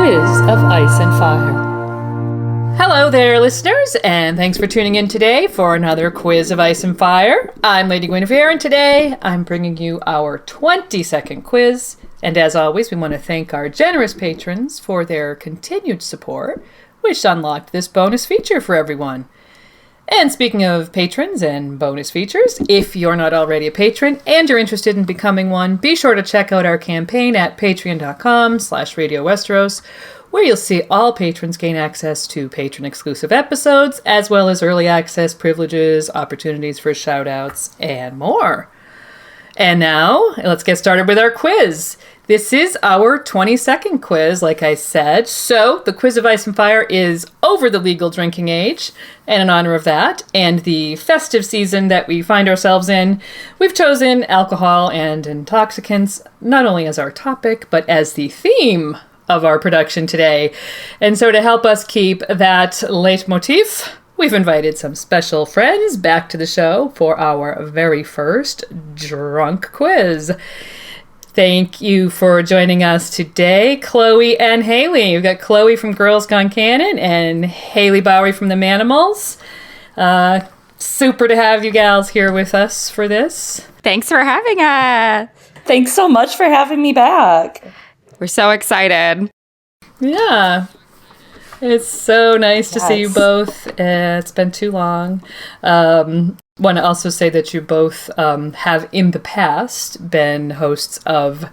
Quiz of Ice and Fire. Hello there, listeners, and thanks for tuning in today for another Quiz of Ice and Fire. I'm Lady Guinevere, and today I'm bringing you our 20-second quiz. And as always, we want to thank our generous patrons for their continued support, which unlocked this bonus feature for everyone. And speaking of patrons and bonus features, if you're not already a patron and you're interested in becoming one, be sure to check out our campaign at patreon.com/Radio Westeros, where you'll see all patrons gain access to patron-exclusive episodes, as well as early access privileges, opportunities for shout-outs, and more. And now, let's get started with our quiz. This is our 20-second quiz, like I said. So, the Quiz of Ice and Fire is over the legal drinking age, and in honor of that, and the festive season that we find ourselves in, we've chosen alcohol and intoxicants, not only as our topic, but as the theme of our production today. And so to help us keep that leitmotif, we've invited some special friends back to the show for our very first dRuNk quiz. Thank you for joining us today, Chloe and Haley. We've got Chloe from Girls Gone Canon and Haley Bowery from the Manimals. Super to have you gals here with us for this. Thanks for having us. Thanks so much for having me back. We're so excited. Yeah. It's so nice to see you both. It's been too long. Want to also say that you both have in the past been hosts of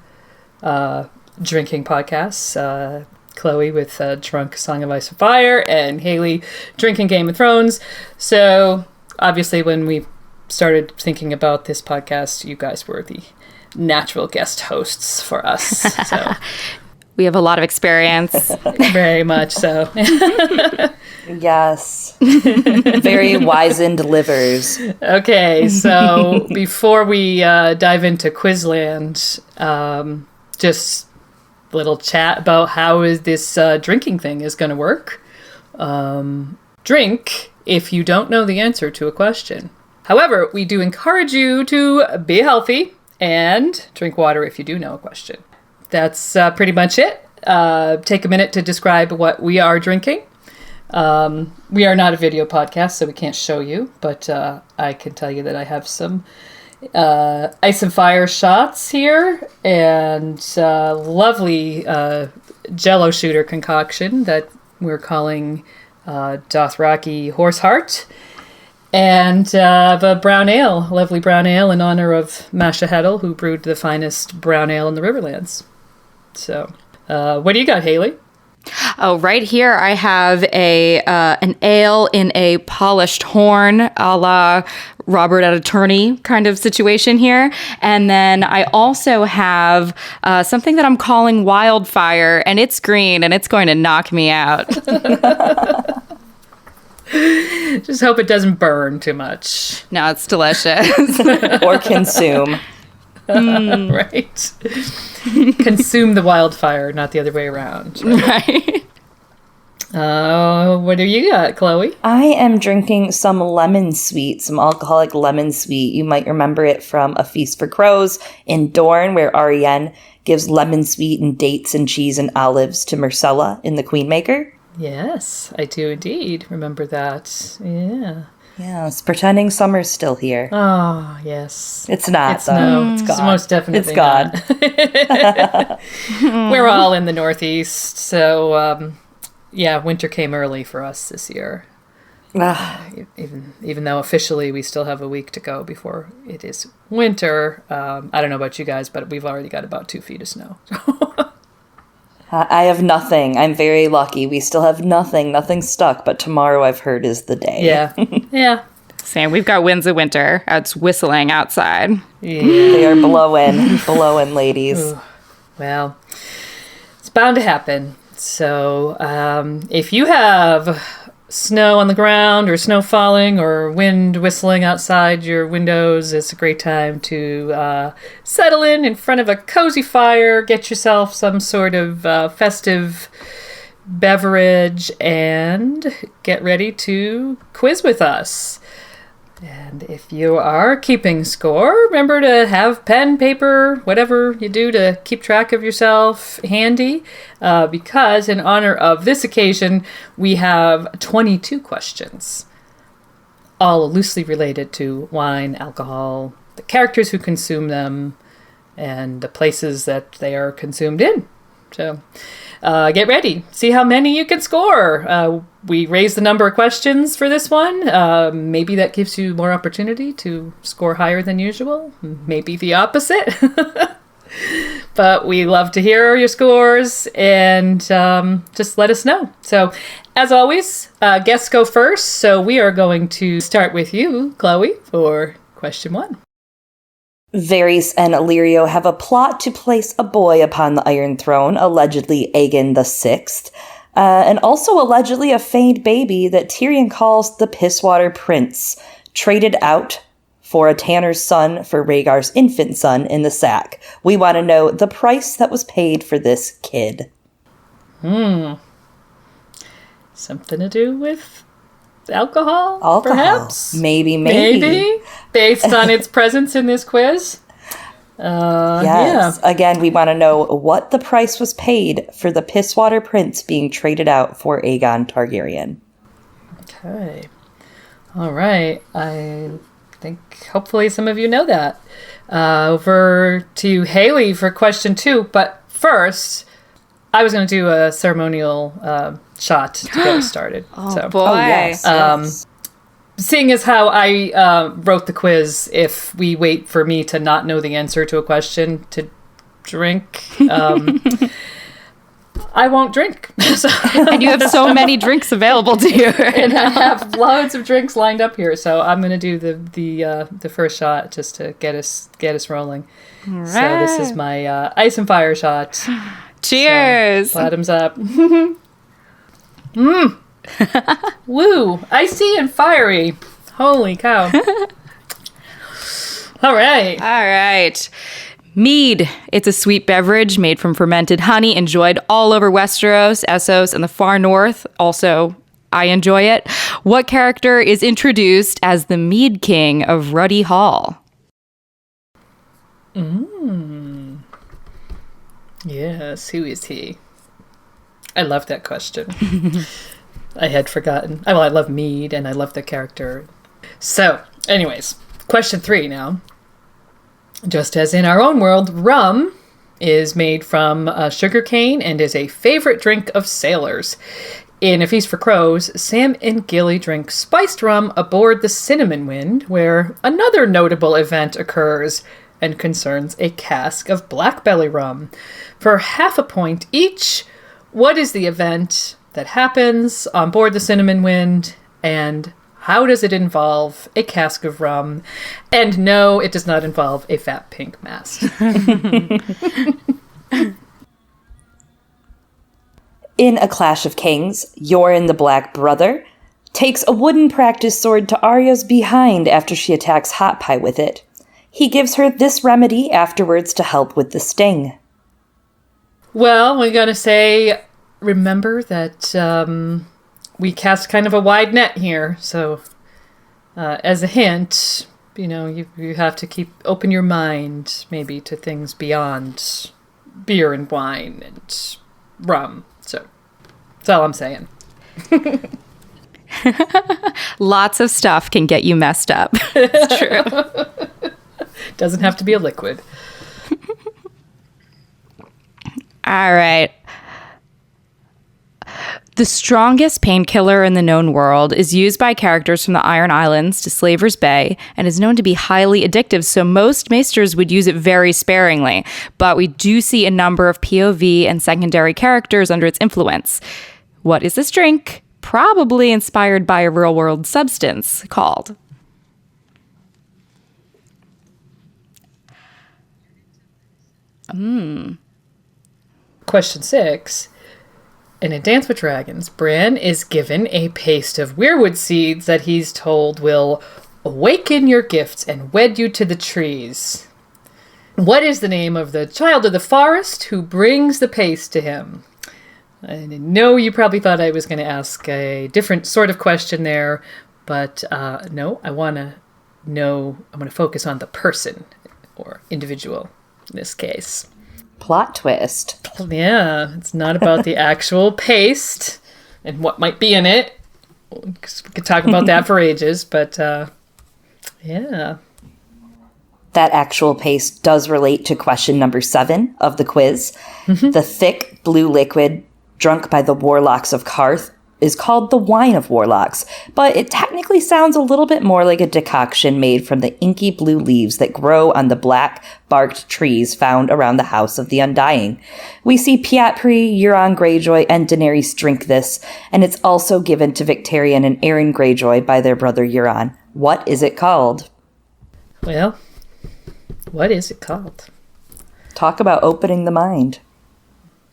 drinking podcasts. Chloe with dRuNk Song of Ice and Fire, and Haley drinking Game of Thrones. So obviously when we started thinking about this podcast, you guys were the natural guest hosts for us. So we have a lot of experience. Very much so. Yes. Very wizened livers. Okay, so before we dive into Quizland, just a little chat about how is this drinking thing is going to work. Drink if you don't know the answer to a question. However, we do encourage you to be healthy and drink water if you do know a question. That's pretty much it. Take a minute to describe what we are drinking. We are not a video podcast, so we can't show you, but I can tell you that I have some Ice and Fire shots here and lovely Jello shooter concoction that we're calling Dothraki Horseheart. And a brown ale, lovely brown ale in honor of Masha Heddle, who brewed the finest brown ale in the Riverlands. So, what do you got, Haley? Oh, right here I have an ale in a polished horn, a la Robert at Attorney kind of situation here. And then I also have something that I'm calling Wildfire, and it's green, and it's going to knock me out. Just hope it doesn't burn too much. No, it's delicious. Or consume. Right. Consume the wildfire, not the other way around. Right. What do you got, Chloe? I am drinking some lemon sweet, some alcoholic lemon sweet. You might remember it from A Feast for Crows in Dorne, where Arianne gives lemon sweet and dates and cheese and olives to Myrcella in The Queenmaker. Yes, I do indeed remember that. Yeah. Yes, pretending summer's still here. Oh, yes. It's not, it's though. No, it's it's gone. most definitely It's gone. Not. We're all in the Northeast, so yeah, winter came early for us this year. Even though officially we still have a week to go before it is winter. I don't know about you guys, but we've already got about 2 feet of snow. I have nothing. I'm very lucky. We still have nothing. Nothing stuck, but tomorrow I've heard is the day. Yeah. Yeah. Same. We've got winds of winter. It's whistling outside. Yeah. They are blowing, ladies. Ooh. Well, it's bound to happen. So if you have snow on the ground or snow falling or wind whistling outside your windows, it's a great time to settle in front of a cozy fire, get yourself some sort of festive beverage, and get ready to quiz with us. And if you are keeping score, remember to have pen, paper, whatever you do to keep track of yourself handy, because in honor of this occasion, we have 22 questions, all loosely related to wine, alcohol, the characters who consume them, and the places that they are consumed in. So get ready. See how many you can score. We raised the number of questions for this one. Maybe that gives you more opportunity to score higher than usual. Maybe the opposite. But we love to hear your scores, and just let us know. So, as always, guests go first. So we are going to start with you, Chloe, for question 1. Varys and Illyrio have a plot to place a boy upon the Iron Throne, allegedly Aegon VI, and also allegedly a feigned baby that Tyrion calls the Pisswater Prince, traded out for a tanner's son for Rhaegar's infant son in the sack. We want to know the price that was paid for this kid. Something to do with alcohol, perhaps? Maybe. Based on its presence in this quiz. Yes. Yeah. Again, we want to know what the price was paid for the Pisswater Prince being traded out for Aegon Targaryen. Okay. All right. I think hopefully some of you know that. Over to Haley for question 2. But first, I was going to do a ceremonial shot to get us started. Boy. Oh, yes. Seeing as how I wrote the quiz, if we wait for me to not know the answer to a question to drink, I won't drink. And you have so many drinks available to you. And I have loads of drinks lined up here, so I'm going to do the first shot just to get us rolling. All right. So this is my ice and fire shot. Cheers. So, bottoms up. Woo! Icy and fiery. Holy cow. All right. Mead. It's a sweet beverage made from fermented honey, enjoyed all over Westeros, Essos, and the far north. Also, I enjoy it. What character is introduced as the Mead King of Ruddy Hall? Yes, who is he? I love that question. I had forgotten. I love mead, and I love the character. So, anyways, question 3 now. Just as in our own world, rum is made from sugarcane and is a favorite drink of sailors. In A Feast for Crows, Sam and Gilly drink spiced rum aboard the Cinnamon Wind, where another notable event occurs and concerns a cask of blackbelly rum. For half a point each, what is the event that happens on board the Cinnamon Wind, and how does it involve a cask of rum? And no, it does not involve a fat pink mask. In A Clash of Kings, Yoren the Black Brother takes a wooden practice sword to Arya's behind after she attacks Hot Pie with it. He gives her this remedy afterwards to help with the sting. Well, we're going to say, remember that we cast kind of a wide net here. So as a hint, you have to open your mind maybe to things beyond beer and wine and rum. So that's all I'm saying. Lots of stuff can get you messed up. It's true. Doesn't have to be a liquid. All right. The strongest painkiller in the known world is used by characters from the Iron Islands to Slaver's Bay and is known to be highly addictive, so most maesters would use it very sparingly. But we do see a number of POV and secondary characters under its influence. What is this drink? Probably inspired by a real-world substance called. Question 6. In A Dance with Dragons, Bran is given a paste of weirwood seeds that he's told will awaken your gifts and wed you to the trees. What is the name of the child of the forest who brings the paste to him? I know you probably thought I was going to ask a different sort of question there, but no, I want to know, I'm going to focus on the person or individual in this case. Plot twist. Yeah, it's not about the actual paste and what might be in it. We could talk about that for ages, but yeah. That actual paste does relate to question number 7 of the quiz. The thick blue liquid drunk by the warlocks of Karth is called the wine of warlocks, but it technically sounds a little bit more like a decoction made from the inky blue leaves that grow on the black-barked trees found around the House of the Undying. We see Piatpri, Euron Greyjoy, and Daenerys drink this, and it's also given to Victarion and Aeron Greyjoy by their brother Euron. What is it called? Well, what is it called? Talk about opening the mind.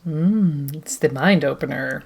It's the mind opener.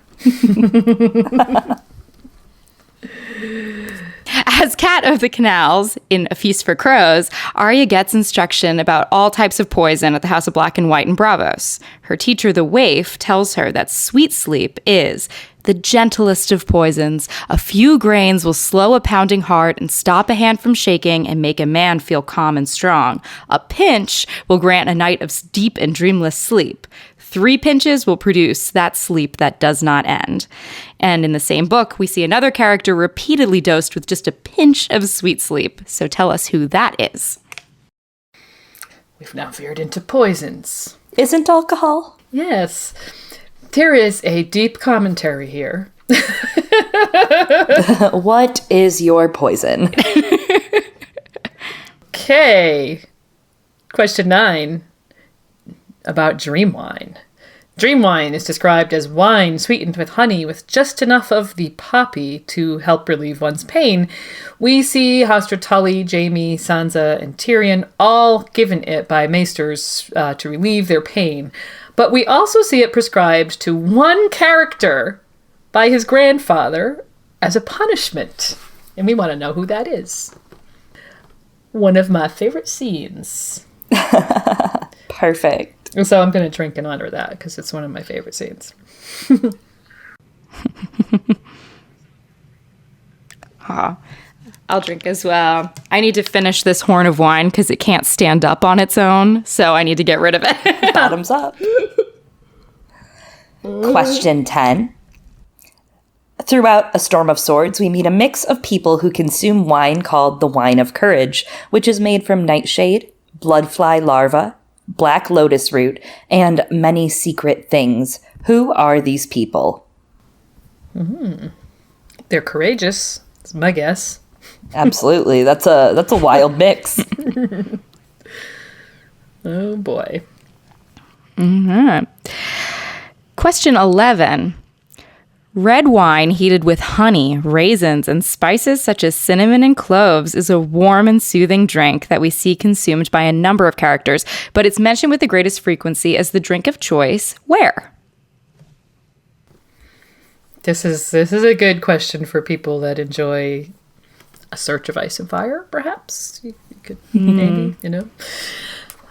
As Cat of the Canals in A Feast for Crows, Arya gets instruction about all types of poison at the House of Black and White in Bravos. Her teacher, the Waif, tells her that sweet sleep is the gentlest of poisons. A few grains will slow a pounding heart and stop a hand from shaking and make a man feel calm and strong. A pinch will grant a night of deep and dreamless sleep. 3 pinches will produce that sleep that does not end. And in the same book, we see another character repeatedly dosed with just a pinch of sweet sleep. So tell us who that is. We've now veered into poisons. Isn't alcohol? Yes. There is a deep commentary here. What is your poison? Okay. Question 9. About dream wine. Dream wine is described as wine sweetened with honey with just enough of the poppy to help relieve one's pain. We see Hoster Tully, Jaime, Sansa, and Tyrion all given it by maesters to relieve their pain. But we also see it prescribed to one character by his grandfather as a punishment. And we want to know who that is. One of my favorite scenes. Perfect. So I'm going to drink in honor of that because it's one of my favorite scenes. I'll drink as well. I need to finish this horn of wine because it can't stand up on its own, so I need to get rid of it. Bottoms up. Question 10. Throughout A Storm of Swords, we meet a mix of people who consume wine called the Wine of Courage, which is made from nightshade, bloodfly larva, black lotus root, and many secret things. Who are these people? They're courageous. That's my guess. Absolutely. That's a wild mix. Oh boy. Question 11. Red wine heated with honey, raisins, and spices such as cinnamon and cloves is a warm and soothing drink that we see consumed by a number of characters, but it's mentioned with the greatest frequency as the drink of choice. Where? This is a good question for people that enjoy A Search of Ice and Fire, perhaps. You could maybe,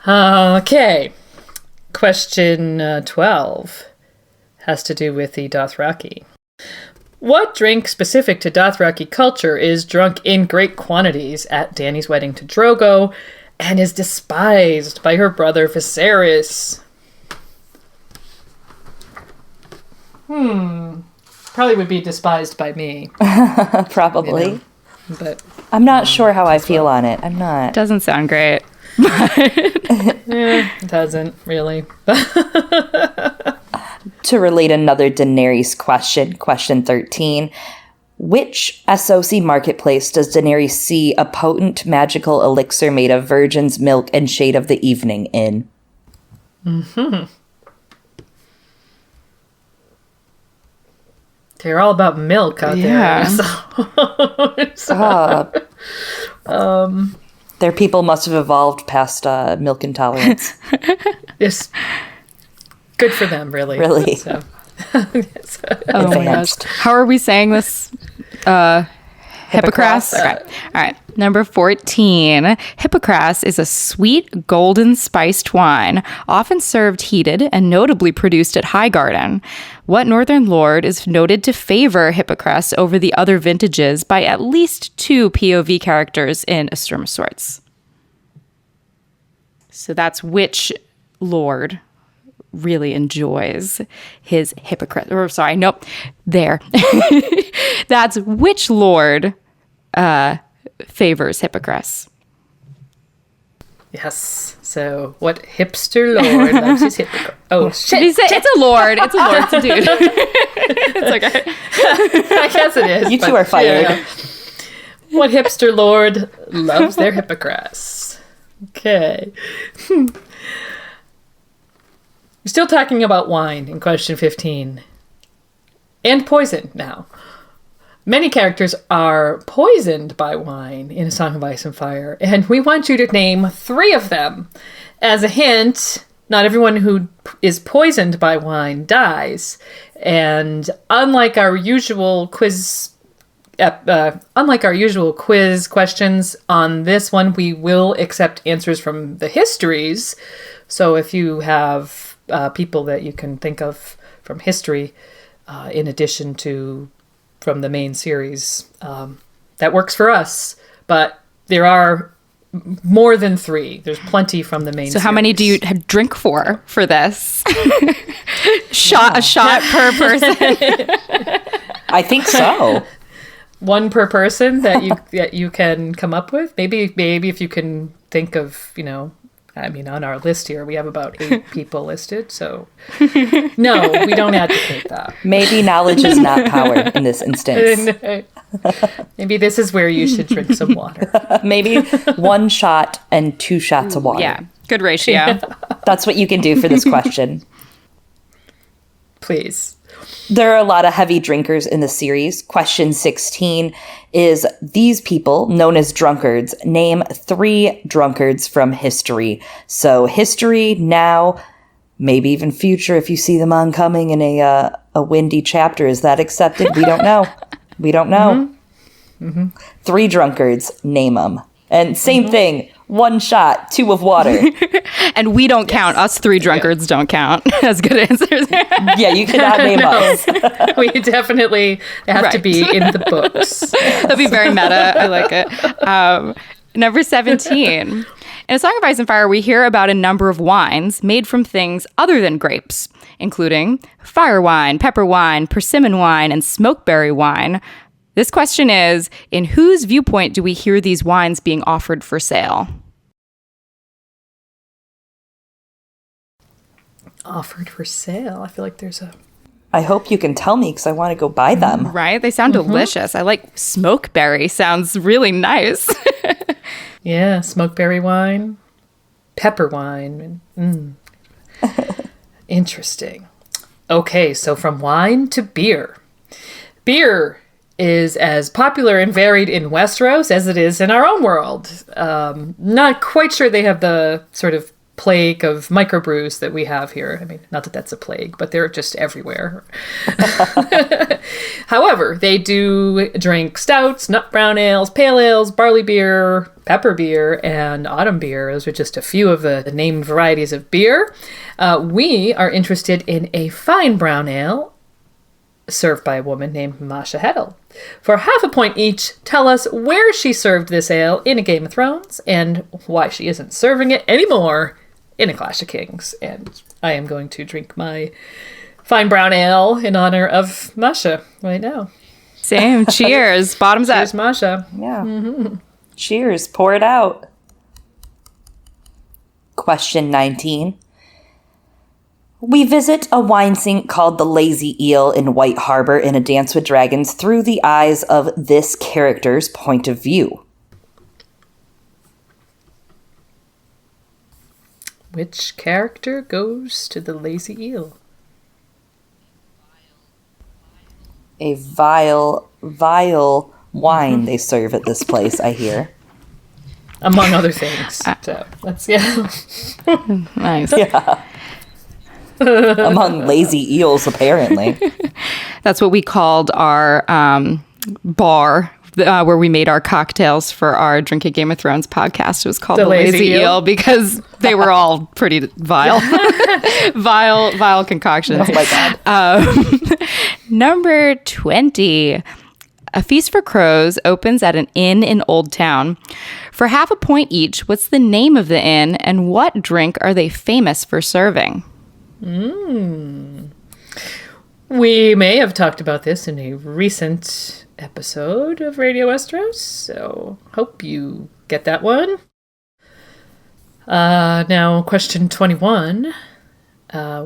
Okay. Question 12 has to do with the Dothraki. What drink specific to Dothraki culture is drunk in great quantities at Dany's wedding to Drogo and is despised by her brother Viserys? Probably would be despised by me. Probably. But I'm not sure how I feel on it. I'm not. Doesn't sound great. it doesn't really. To relate another Daenerys question, question 13. Which SOC marketplace does Daenerys see a potent magical elixir made of virgin's milk and shade of the evening in? They're all about milk out there. Their people must have evolved past milk intolerance. Yes. Good for them, really. Really. So, Oh my gosh. How are we saying this? Hippocras? Okay. All right. Number 14. Hippocras is a sweet, golden spiced wine, often served heated and notably produced at Highgarden. What northern lord is noted to favor Hippocras over the other vintages by at least 2 POV characters in A Storm of Swords? So that's which lord really enjoys his Hippocras. Or sorry, nope. There. That's which lord favors Hippocras. Yes. So, what hipster lord loves his Hippocras? Oh, shit. It's a lord. It's a lord. It's a dude. It's okay. I guess it is. You two are fired. Yeah. What hipster lord loves their Hippocras? Okay. We're still talking about wine in question 15. And poison now. Many characters are poisoned by wine in A Song of Ice and Fire, and we want you to name 3 of them. As a hint, not everyone who is poisoned by wine dies. And unlike our usual quiz questions, on this one we will accept answers from the histories. So if you have people that you can think of from history, in addition to from the main series, that works for us. But there are more than 3. There's plenty from the main series. So how many do you drink for this? A shot per person. I think so. 1 per person that you can come up with. Maybe if you can think of, on our list here, we have about 8 people listed. So no, we don't advocate that. Maybe knowledge is not power in this instance. Maybe this is where you should drink some water. Maybe 1 shot and 2 shots of water. Yeah, good ratio. That's what you can do for this question. Please. There are a lot of heavy drinkers in the series. Question 16 is, these people, known as drunkards, name 3 drunkards from history. So history, now, maybe even future if you see them oncoming in a windy chapter. Is that accepted? We don't know. We don't know. Mm-hmm. 3 drunkards, name them. And same thing, 1 shot, 2 of water. And we don't count. Us 3 drunkards don't count as good answers. Yeah, you cannot name us. We definitely have to be in the books. That'd be very meta. I like it. Number 17. In A Song of Ice and Fire, we hear about a number of wines made from things other than grapes, including fire wine, pepper wine, persimmon wine, and smokeberry wine. This question is, in whose viewpoint do we hear these wines being offered for sale? Offered for sale? I feel like there's a... I hope you can tell me because I want to go buy them. Right? They sound delicious. I like smokeberry. Sounds really nice. Yeah, smokeberry wine, pepper wine. Interesting. Okay, so from wine to beer. Beer is as popular and varied in Westeros as it is in our own world. Not quite sure they have the sort of plague of microbrews that we have here. I mean, not that that's a plague, but they're just everywhere. However, they do drink stouts, nut brown ales, pale ales, barley beer, pepper beer, and autumn beer. Those are just a few of the named varieties of beer. We are interested in a fine brown ale served by a woman named Masha Heddle. For half a point each, tell us where she served this ale in A Game of Thrones and why she isn't serving it anymore in A Clash of Kings. And I am going to drink my fine brown ale in honor of Masha right now. Same. Cheers. Bottoms up. Cheers, Masha. Yeah. Mm-hmm. Cheers. Pour it out. Question 19. We visit a wine sink called the Lazy Eel in White Harbor in A Dance with Dragons through the eyes of this character's point of view. Which character goes to the Lazy Eel? A vile wine they serve at this place, I hear. Among other things. So let's Nice. Yeah. Among lazy eels, apparently. That's what we called our bar where we made our cocktails for our Drinking Game of Thrones podcast. It was called the Lazy Eel because they were all pretty vile, vile concoctions. Oh my God. Number 20. A Feast for Crows opens at an inn in Old Town. For half a point each, what's the name of the inn and what drink are they famous for serving? We may have talked about this in a recent episode of Radio Westeros, so hope you get that one. Now, question 21.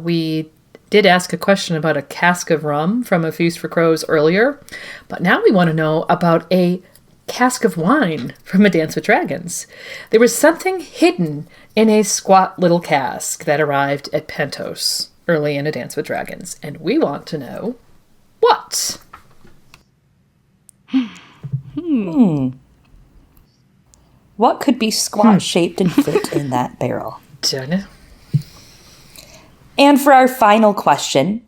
We did ask a question about a cask of rum from A Feast for Crows earlier, but now we want to know about a cask of wine from A Dance with Dragons. There was something hidden in a squat little cask that arrived at Pentos early in A Dance with Dragons, and we want to know what? What could be squat shaped and fit in that barrel? Dunno. And for our final question,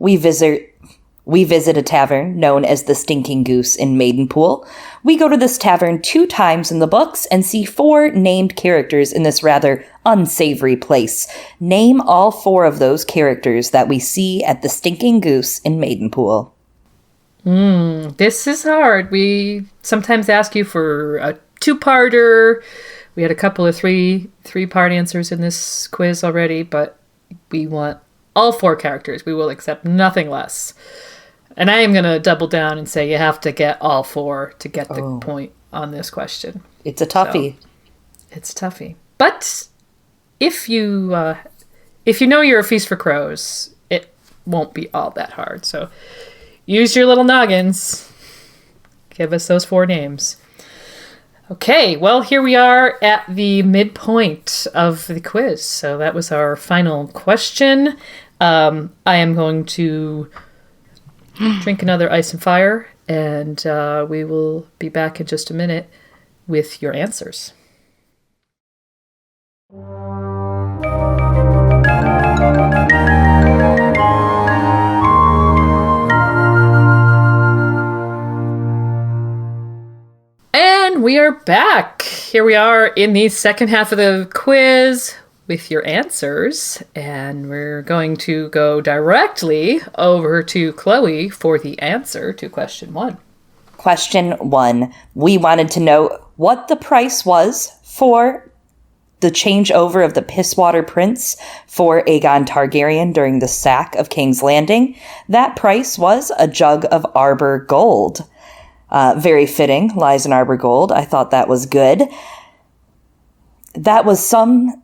we visit a tavern known as the Stinking Goose in Maidenpool. We go to this tavern 2 times in the books and see 4 named characters in this rather unsavory place. Name all 4 of those characters that we see at the Stinking Goose in Maidenpool. This is hard. We sometimes ask you for a 2-parter. We had a couple of 3-part answers in this quiz already, but we want all 4 characters. We will accept nothing less. And I am going to double down and say you have to get all 4 to get the point on this question. It's a toughie. So, it's a toughie. But if you know you're A Feast for Crows, it won't be all that hard. So use your little noggins. Give us those 4 names. Okay, well, here we are at the midpoint of the quiz. So that was our final question. I am going to drink another ice and fire, and we will be back in just a minute with your answers. And we are back. Here we are in the second half of the quiz with your answers. And we're going to go directly over to Chloe for the answer to question 1. Question 1. We wanted to know what the price was for the changeover of the Pisswater Prince for Aegon Targaryen during the sack of King's Landing. That price was a jug of Arbor gold. Very fitting, lies in Arbor gold. I thought that was good. That was some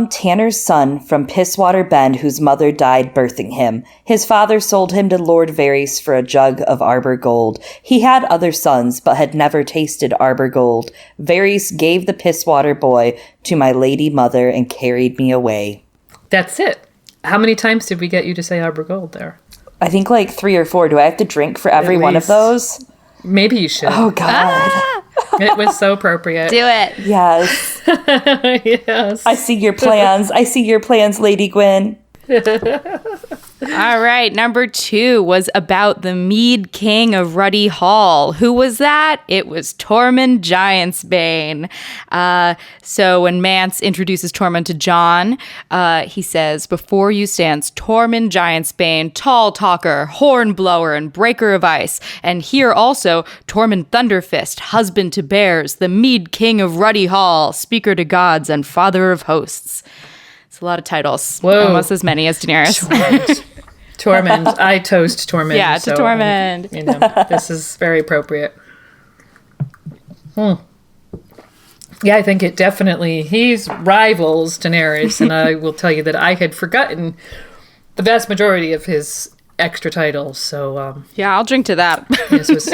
tanner's son from Pisswater Bend whose mother died birthing him. His father sold him to Lord Varys for a jug of Arbor gold. He had other sons, but had never tasted Arbor gold. Varys gave the Pisswater boy to my lady mother and carried me away. That's it. How many times did we get you to say Arbor gold there? I think like 3 or 4. Do I have to drink for every one of those? Maybe you should. Oh, God. It was so appropriate. Do it. Yes. Yes. I see your plans. I see your plans, Lady Gwyn. All right, number 2 was about the Mead King of Ruddy Hall. Who was that? It was Tormund Giantsbane. So when Mance introduces Tormund to Jon, he says, "Before you stands Tormund Giantsbane, tall talker, horn blower, and breaker of ice. And here also Tormund Thunderfist, husband to bears, the Mead King of Ruddy Hall, speaker to gods and father of hosts." It's a lot of titles. Whoa. Almost as many as Daenerys. Tormund. I toast Tormund. Yeah, to Tormund. This is very appropriate. Yeah, I think it definitely, he's rivals Daenerys, and I will tell you that I had forgotten the vast majority of his extra titles, so Yeah, I'll drink to that.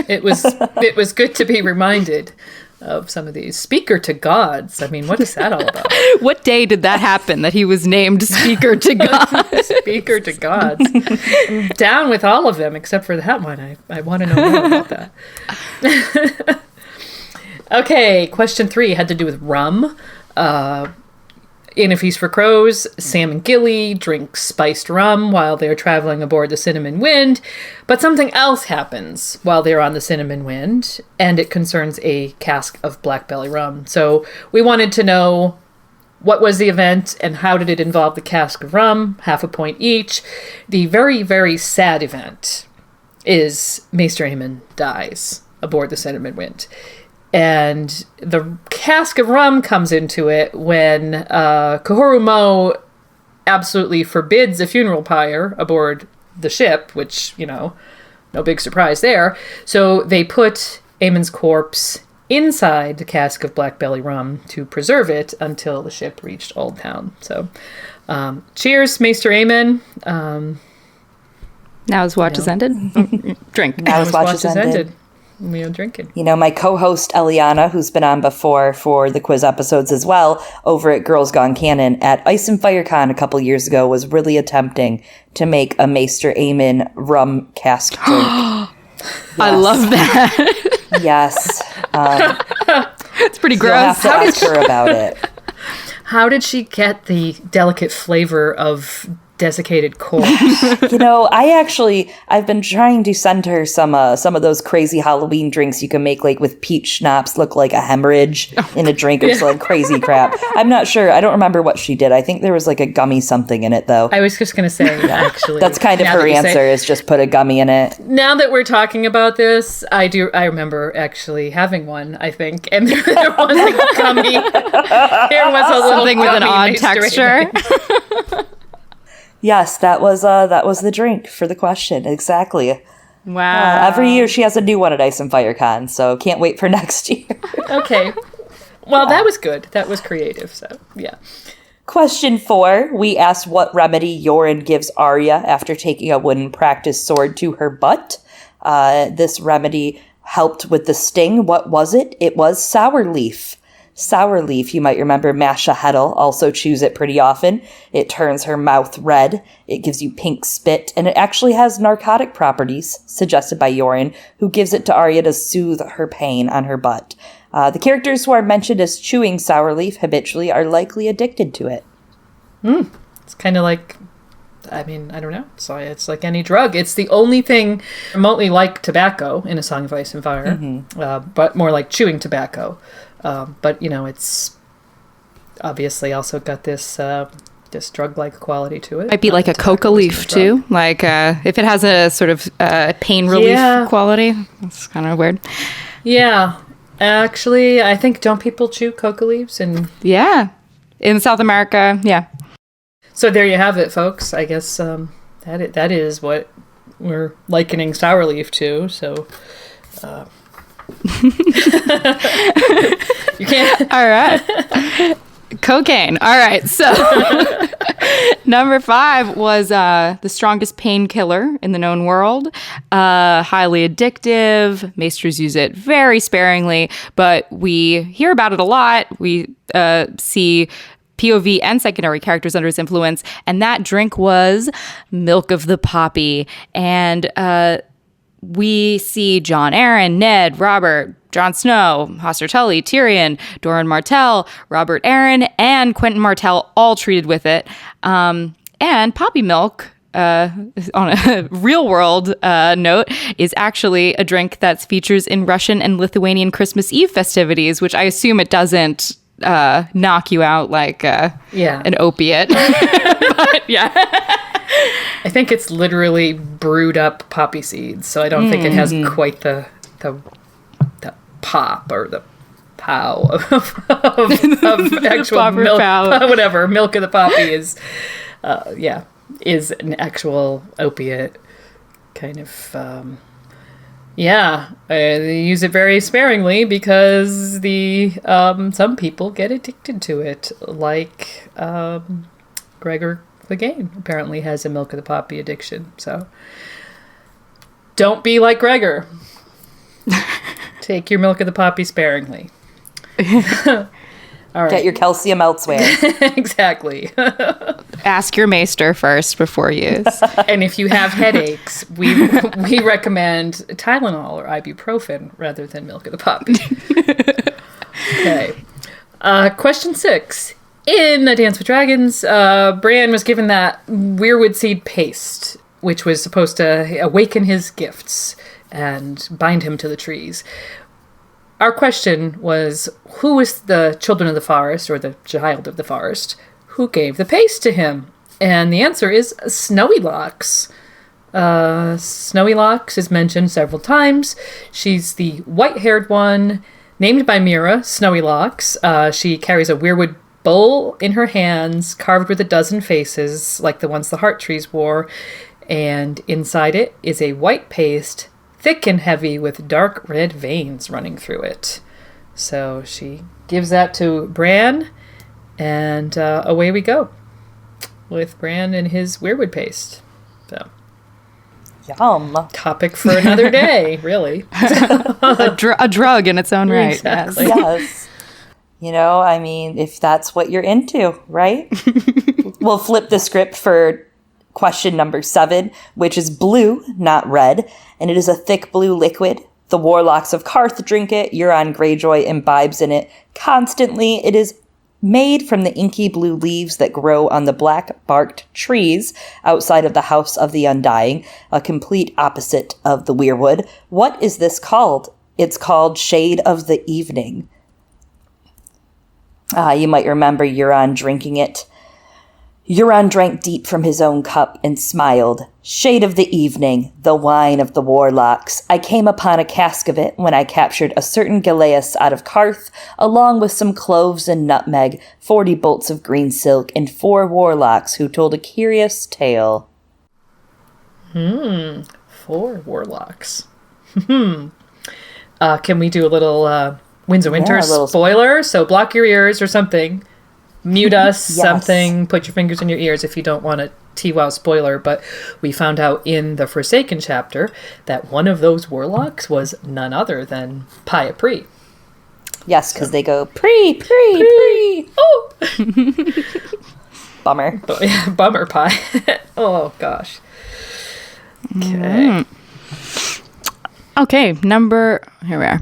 it was good to be reminded of some of these. Speaker to gods. I mean, what is that all about? What day did that happen that he was named Speaker to God? Speaker to gods. I'm down with all of them except for that one. I want to know more about that. Okay, question 3 had to do with rum. In A Feast for Crows, Sam and Gilly drink spiced rum while they're traveling aboard the Cinnamon Wind, but something else happens while they're on the Cinnamon Wind, and it concerns a cask of black belly rum. So we wanted to know, what was the event and how did it involve the cask of rum? Half a point each. The very, very sad event is Maester Aemon dies aboard the Cinnamon Wind. And the cask of rum comes into it when Kahoru Mo absolutely forbids a funeral pyre aboard the ship, which, no big surprise there. So they put Aemon's corpse inside the cask of black belly rum to preserve it until the ship reached Old Town. So cheers, Maester Aemon. Now his watch is ended. Drink. Now his watch is ended. We are drinking. My co-host Eliana, who's been on before for the quiz episodes as well, over at Girls Gone Canon at Ice and Fire Con a couple years ago, was really attempting to make a Maester Aemon rum cask drink. I love that. Yes. It's pretty You'll gross. have to ask her about it. How did she get the delicate flavor of desiccated corpse? I've been trying to send her some of those crazy Halloween drinks you can make, like with peach schnapps, look like a hemorrhage in a drink, or just like crazy crap. I'm not sure. I don't remember what she did. I think there was like a gummy something in it, though. I was just going to say, actually. That's kind of her answer, is just put a gummy in it. Now that we're talking about this, I remember actually having one, I think. And there was a gummy. There was a little something with an odd texture. Yes, that was the drink for the question. Exactly. Wow. Every year she has a new one at Ice and Fire Con, so can't wait for next year. Okay. Well, that was good. That was creative, so yeah. Question 4, we asked what remedy Yoren gives Arya after taking a wooden practice sword to her butt. This remedy helped with the sting. What was it? It was sour leaf. Sour leaf, you might remember Masha Heddle also chews it pretty often. It turns her mouth red. It gives you pink spit, and it actually has narcotic properties suggested by Yoren, who gives it to Arya to soothe her pain on her butt. The characters who are mentioned as chewing sour leaf habitually are likely addicted to it. It's kind of like, I don't know. So it's like any drug. It's the only thing remotely like tobacco in A Song of Ice and Fire, but more like chewing tobacco. But it's obviously also got this this drug-like quality to it. Might be like a coca leaf too. Like if it has a sort of pain relief quality. That's kind of weird. Yeah, actually, I think, don't people chew coca leaves? Yeah, in South America, yeah. So there you have it, folks. I guess that is what we're likening sour leaf to. So. You can't. All right. Cocaine. All right. So number 5 was the strongest painkiller in the known world. Highly addictive. Maesters use it very sparingly, but we hear about it a lot. We see POV and secondary characters under its influence, and that drink was milk of the poppy. And we see Jon Arryn, Ned, Robert, Jon Snow, Hoster Tully, Tyrion, Doran Martell, Robert Arryn, and Quentin Martell all treated with it. And poppy milk, on a real world note, is actually a drink that features in Russian and Lithuanian Christmas Eve festivities, which I assume it doesn't knock you out like an opiate. But yeah. I think it's literally brewed up poppy seeds, so I don't think it has quite the pop or the pow of actual milk. Whatever, milk of the poppy is an actual opiate kind of. They use it very sparingly because some people get addicted to it, like Gregor Clegane apparently has a milk of the poppy addiction. So don't be like Gregor. Take your milk of the poppy sparingly. All right. Get your calcium elsewhere. Exactly. Ask your maester first before use. And if you have headaches, we recommend Tylenol or ibuprofen rather than milk of the poppy. Okay. Question 6. In A Dance with Dragons, Bran was given that weirwood seed paste, which was supposed to awaken his gifts and bind him to the trees. Our question was, who was the children of the forest, or the child of the forest, who gave the paste to him? And the answer is Snowy Locks. Snowy Locks is mentioned several times. She's the white-haired one, named by Mira, Snowy Locks. She carries a weirwood bowl in her hands, carved with a dozen faces, like the ones the heart trees wore, and inside it is a white paste, thick and heavy, with dark red veins running through it. So she gives that to Bran, and away we go with Bran and his weirwood paste. So, Yum. topic for another day, really. A drug in its own right. Exactly. Yes. You know, I mean, if that's what you're into, right? We'll flip the script for question number 7, which is blue, not red, and it is a thick blue liquid. The warlocks of Karth drink it. Euron Greyjoy imbibes in it constantly. It is made from the inky blue leaves that grow on the black-barked trees outside of the House of the Undying, a complete opposite of the weirwood. What is this called? It's called Shade of the Evening. You might remember Euron drinking it. Euron drank deep from his own cup and smiled. Shade of the Evening, the wine of the warlocks. I came upon a cask of it when I captured a certain Galeas out of Karth, along with some cloves and nutmeg, 40 bolts of green silk, and 4 warlocks who told a curious tale. 4 warlocks. Can we do a little Winds of Winter spoiler? So block your ears or something. Mute us, Yes. something. Put your fingers in your ears if you don't want a TWOW spoiler. But we found out in the Forsaken chapter that one of those warlocks was none other than Paya Pri. Yes, because they go, pre. Oh! Bummer. Bummer pie. Oh, gosh. Okay. Okay, here we are.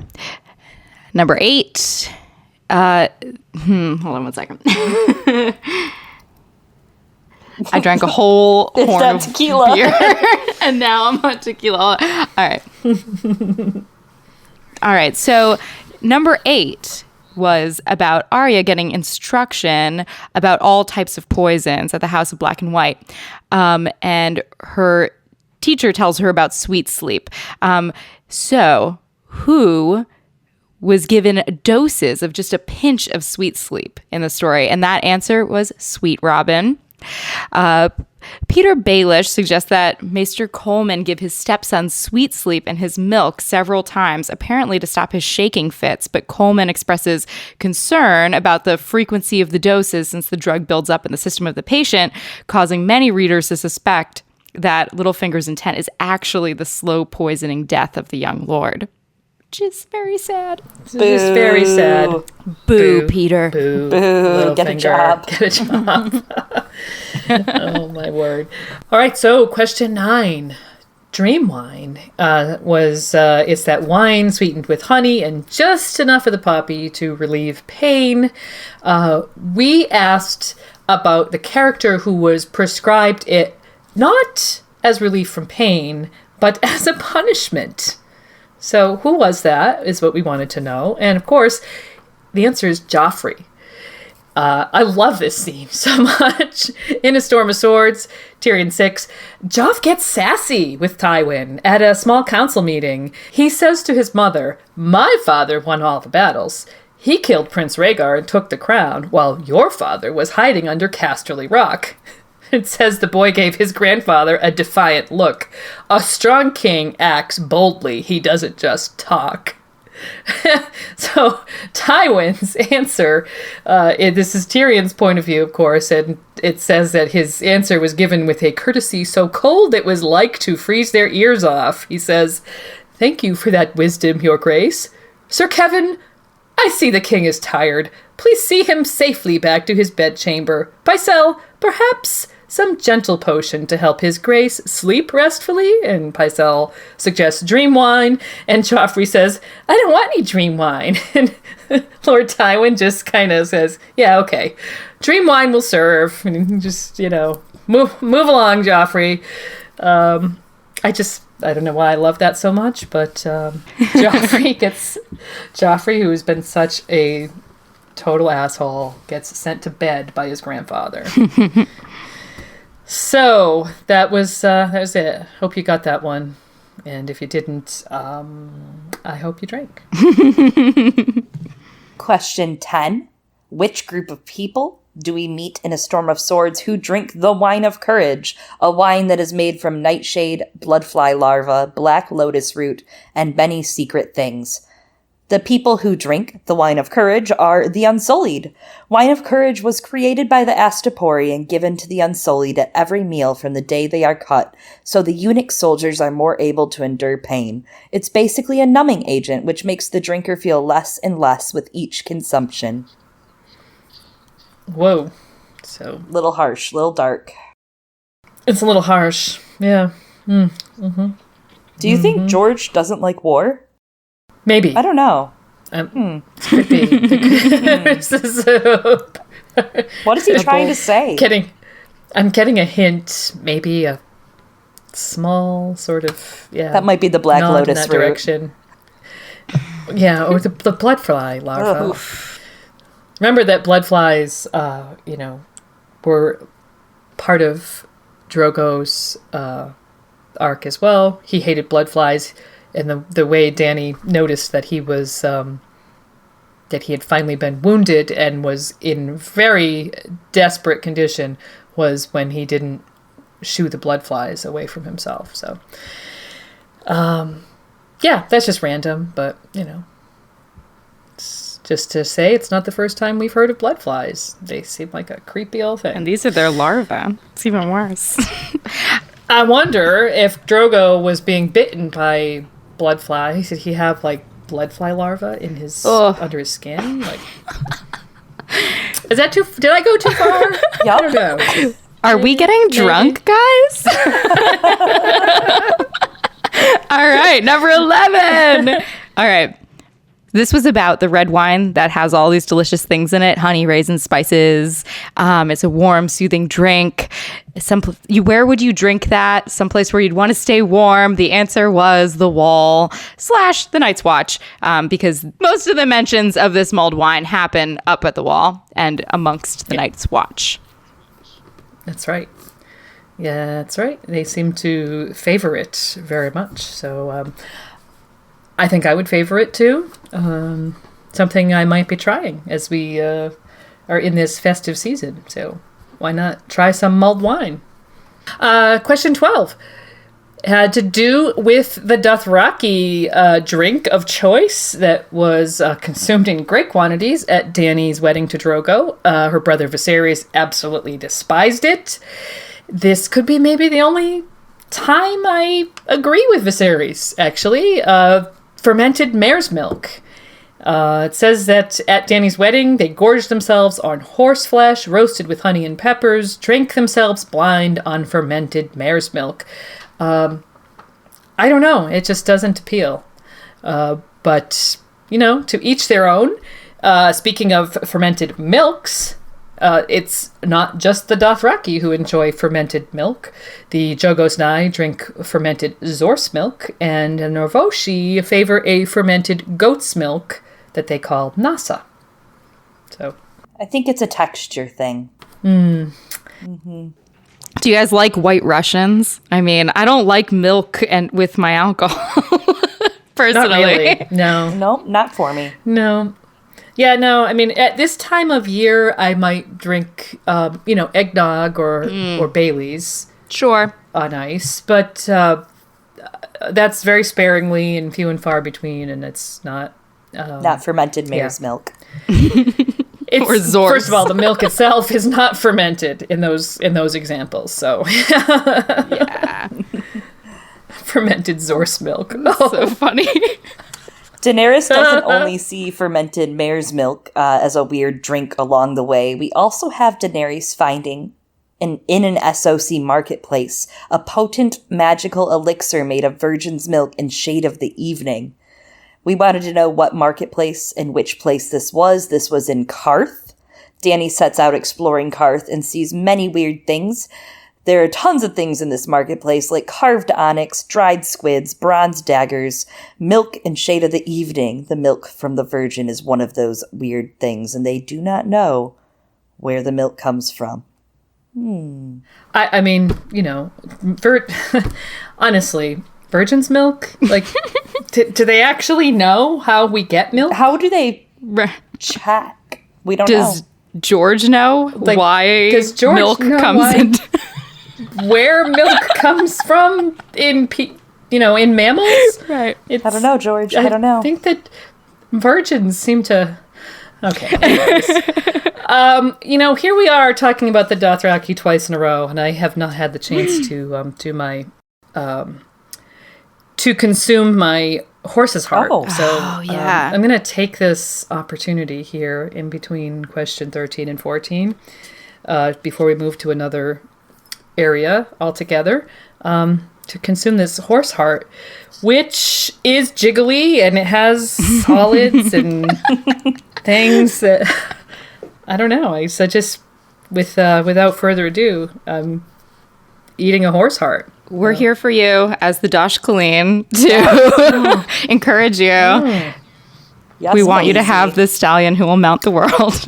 Number 8. Hold on one second. I drank a whole horn of tequila. beer, and now I'm on tequila. All right. All right, so number 8 was about Arya getting instruction about all types of poisons at the House of Black and White. And her teacher tells her about sweet sleep. So who was given doses of just a pinch of sweet sleep in the story? And that answer was Sweet Robin. Peter Baelish suggests that Maester Coleman give his stepson sweet sleep in his milk several times, apparently to stop his shaking fits. But Coleman expresses concern about the frequency of the doses since the drug builds up in the system of the patient, causing many readers to suspect that Littlefinger's intent is actually the slow poisoning death of the young lord. Which is very sad. This is very sad. Boo, Peter. Boo. Boo. Get a job. Get a job. Oh, my word. All right, so question 9. Dream wine it's that wine sweetened with honey and just enough of the poppy to relieve pain. We asked about the character who was prescribed it not as relief from pain, but as a punishment. So who was that is what we wanted to know. And of course, the answer is Joffrey. I love this scene so much. In A Storm of Swords, Tyrion 6, Joff gets sassy with Tywin at a small council meeting. He says to his mother, "My father won all the battles. He killed Prince Rhaegar and took the crown, while your father was hiding under Casterly Rock." It says the boy gave his grandfather a defiant look. A strong king acts boldly. He doesn't just talk. So Tywin's answer, this is Tyrion's point of view, of course, and it says that his answer was given with a courtesy so cold it was like to freeze their ears off. He says, "Thank you for that wisdom, your grace. Sir Kevin, I see the king is tired. Please see him safely back to his bedchamber. Pycelle, perhaps some gentle potion to help his grace sleep restfully, and Pycelle suggests dream wine, and Joffrey says, I don't want any dream wine. And Lord Tywin just kind of says, yeah, okay, dream wine will serve, and just, move along, Joffrey. I don't know why I love that so much, but Joffrey, who's been such a total asshole, gets sent to bed by his grandfather. So that was it. Hope you got that one, and if you didn't, I hope you drank. Question 10. Which group of people do we meet in A Storm of Swords who drink the wine of courage, a wine that is made from nightshade, bloodfly larva, black lotus root, and many secret things? The people who drink the wine of courage are the Unsullied. Wine of courage was created by the Astapori and given to the Unsullied at every meal from the day they are cut, so the eunuch soldiers are more able to endure pain. It's basically a numbing agent, which makes the drinker feel less and less with each consumption. Whoa. So Little harsh, little dark. it's a little harsh. Yeah. Mm-hmm. Do you think George doesn't like war? Maybe. I don't know. Could be. What is he trying to say? I'm getting a hint. Maybe a small sort of, That might be the black nod lotus in that root. direction. Yeah, or the bloodfly larva. Ugh. Remember that bloodflies, were part of Drogo's arc as well. He hated bloodflies, and the way Dany noticed that he was that he had finally been wounded and was in very desperate condition was when he didn't shoo the bloodflies away from himself. So, yeah, that's just random, but it's just to say it's not the first time we've heard of bloodflies. They seem like a creepy old thing. And these are their larvae. It's even worse. I wonder if Drogo was being bitten by bloodfly. Did he have like bloodfly larvae in his under his skin? Like, is that too? Did I go too far? Yep. I don't know. Are we getting drunk, guys? All right, number 11. All right. This was about the red wine that has all these delicious things in it: honey, raisins, spices. It's a warm, soothing drink. Where would you drink that? Someplace where you'd want to stay warm. The answer was the wall / the Night's Watch, because most of the mentions of this mulled wine happen up at the wall and amongst the Night's Watch. That's right. Yeah, that's right. They seem to favor it very much. So I think I would favor it too. Something I might be trying as we are in this festive season. So why not try some mulled wine? Question 12 had to do with the Dothraki drink of choice that was consumed in great quantities at Dany's wedding to Drogo. Her brother Viserys absolutely despised it. This could be maybe the only time I agree with Viserys, actually. Fermented mare's milk. It says that at Dany's wedding, they gorged themselves on horse flesh, roasted with honey and peppers, drank themselves blind on fermented mare's milk. I don't know. It just doesn't appeal. But, to each their own. Speaking of fermented milks, it's not just the Dothraki who enjoy fermented milk. The Jogosnai drink fermented Zorse milk, and the Norvoshi favor a fermented goat's milk that they call Nasa. So, I think it's a texture thing. Do you guys like White Russians? I mean, I don't like milk and with my alcohol, personally. not really. No. Nope, not for me. No. Yeah, no, I mean, at this time of year, I might drink, eggnog or Bailey's. Sure. On ice, but that's very sparingly and few and far between, and it's not... Not fermented mare's milk. It's, Or Zorse. First of all, the milk itself is not fermented in those examples, so... Yeah. Fermented Zorse milk. So funny. Daenerys doesn't only see fermented mare's milk as a weird drink along the way. We also have Daenerys finding in an SOC marketplace, a potent magical elixir made of virgin's milk and shade of the evening. We wanted to know what marketplace and which place this was. This was in Karth. Danny sets out exploring Karth and sees many weird things. There are tons of things in this marketplace, like carved onyx, dried squids, bronze daggers, milk and shade of the evening. The milk from the virgin is one of those weird things, and they do not know where the milk comes from. I mean, honestly, virgin's milk? Like, do they actually know how we get milk? How do they check? We don't know. Does George know why does George milk know comes in? Where milk comes from in mammals? Right. I don't know, George. I don't know. I think that virgins seem to... Okay. Anyways. Here we are talking about the Dothraki twice in a row, and I have not had the chance to do my... to consume my horse's heart. Yeah. I'm going to take this opportunity here in between question 13 and 14 before we move to another area altogether to consume this horse heart, which is jiggly and it has solids and things that I don't know. I suggest without further ado, I'm eating a horse heart. We're here for you as the Dosh Colleen to encourage you. Yes, We want you to Maisie. have the stallion who will mount the world.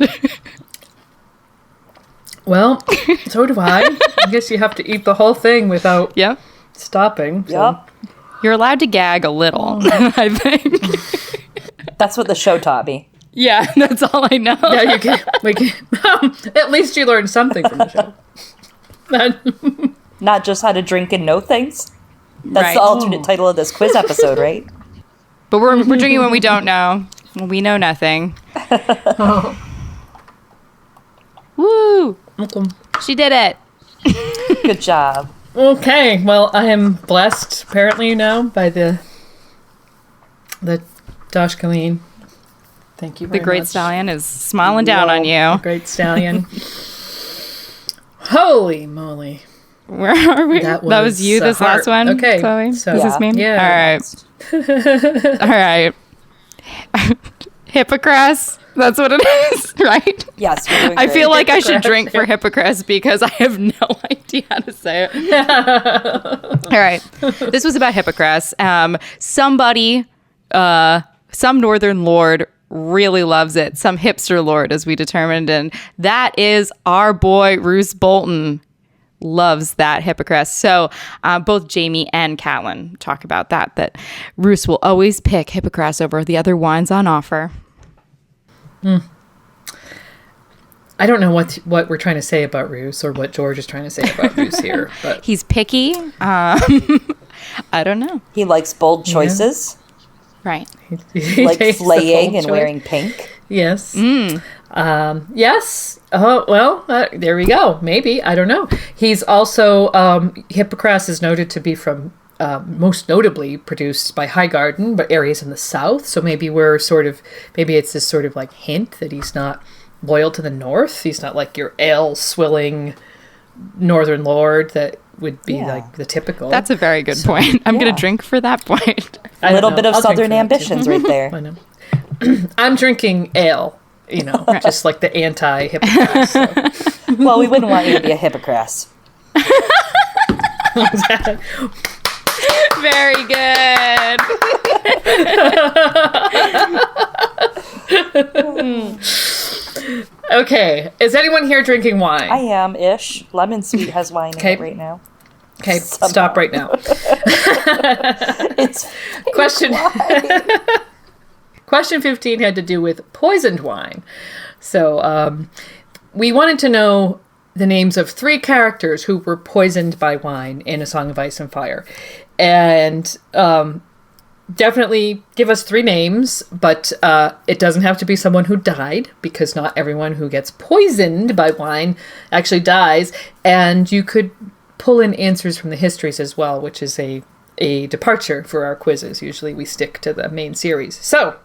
Well, so do I. I guess you have to eat the whole thing without Yep. stopping. So. Yep. You're allowed to gag a little, I think. That's what the show taught me. Yeah, that's all I know. Yeah, you can. At least you learned something from the show. Not just how to drink and know things. That's Right. the alternate title of this quiz episode, right? But we're drinking when we don't know. When we know nothing. Woo! She did it. Good job. Okay, well, I am blessed, apparently, by the Dosh Colleen. Thank you very The great much. stallion is smiling down on you. The great stallion. Holy moly. Where are we? That That was was you, a this last heart. one? Okay, Chloe? so- Is this me? Yeah. All right. Hippocras. That's what it is, right? Yes, you're doing I great. feel like I should Hippocras. drink for Hippocras because I have no idea how to say it. All right. This was about Hippocras. Somebody, some northern lord really loves it. Some hipster lord, as we determined. And that is our boy, Roose Bolton. Loves that Hippocras. So both Jamie and Catelyn talk about that Roose will always pick Hippocras over the other wines on offer. I don't know what we're trying to say about Roose or what George is trying to say about Roose here, but He's picky. I don't know. He likes bold choices, Right. he like takes the flaying bold and choice. wearing pink. Yes. Yes. Oh, well, there we go. Maybe. I don't know. He's also, Hippocras is noted to be from, most notably produced by Highgarden, but areas in the south. So maybe it's this sort of like hint that he's not loyal to the north. He's not like your ale swilling northern lord that would be Yeah. like the typical. That's a very good point. I'm going Yeah. to drink for that point. I A don't little know. bit of I'll drink southern for that, too. ambitions right there. I know. I'm drinking ale, just like the anti-Hippocras. So. Well, we wouldn't want you to be a Hippocras. Very good. Okay, is anyone here drinking wine? I am ish. Lemon Sweet has wine in Okay. it right now. Okay, stop right now. It's Question Question 15 had to do with poisoned wine. So we wanted to know the names of 3 characters who were poisoned by wine in A Song of Ice and Fire. And definitely give us 3 names, but it doesn't have to be someone who died, because not everyone who gets poisoned by wine actually dies. And you could pull in answers from the histories as well, which is a departure for our quizzes. Usually we stick to the main series. So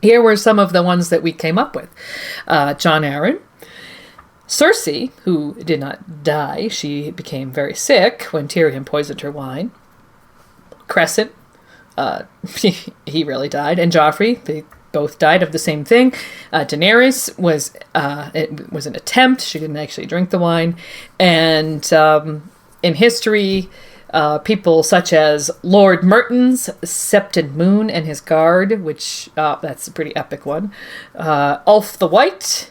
here were some of the ones that we came up with. John Arryn, Cersei, who did not die, she became very sick when Tyrion poisoned her wine. Crescent, he really died. And Joffrey, they both died of the same thing. Daenerys it was an attempt. She didn't actually drink the wine. And in history, people such as Lord Merton's Septon Moon and his guard, which that's a pretty epic one. Ulf the White,